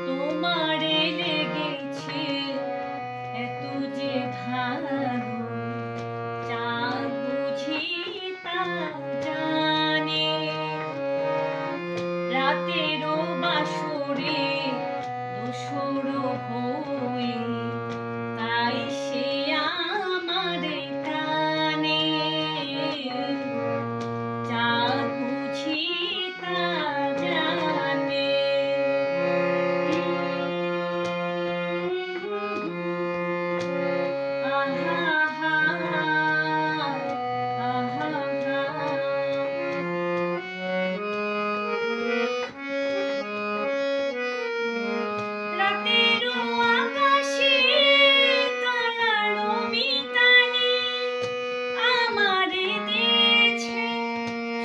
তোমারে লেগেছে এত যে ভালো, চাঁদ বুঝি তা জানে। রাতেরও বাসরে দোসর হয়ে তাই সে আমারে টানে। চাঁদ বুঝি তা জানে। রাতেরও আকাশে তারারও মিতালি আমারে দিয়েছে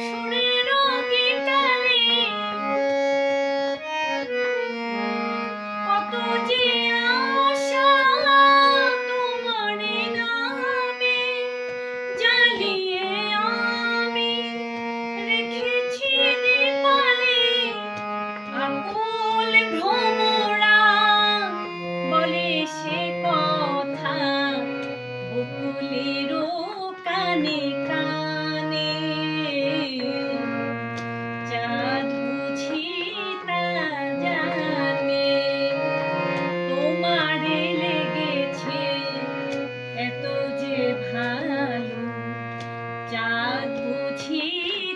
সুরেরও গীতালি। কত যে আশা তোমারে নামে জ্বালিয়ে আমি রেখেছি দীপালি। আকুল ভ্রমরা বলে সে কথা বকুলেরও কানে কানে। চাঁদ বুঝি তা জানে। তোমারে লেগেছে এত যে ভালো, চাঁদ বুঝি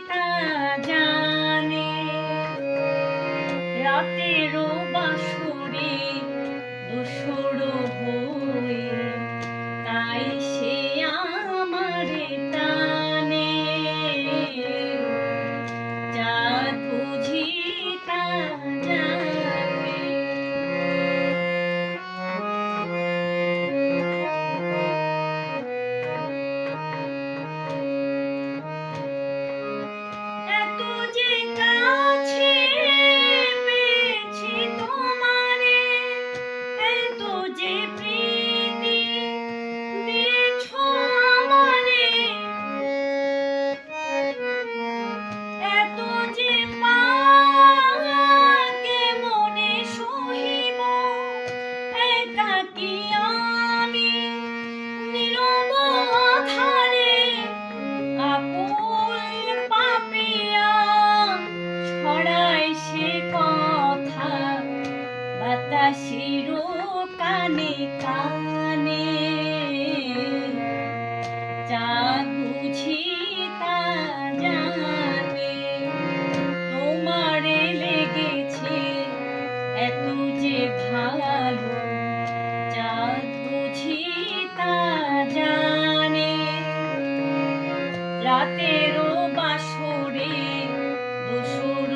তা জানে। রাতেরও বাসরে দোসর হয়ে তাই সে আমারে টানে। চাঁদ বুঝি তা জানে। এত যে কাছে পেয়েছি তোমারে, এত যে প্রীতি দিয়েছ আমারে, এত যে পাকে মনে সহিব একাকী আমি নীরব আধারে। আকুল পাপিয়া ছড়ায় সে কথা বাতাসেরও কানে কানে। চাঁদ বুঝি তা জানে। তোমারে লেগেছে এত যে ভালো, চাঁদ বুঝি তা জানে। রাতেরও বাসরে দোসর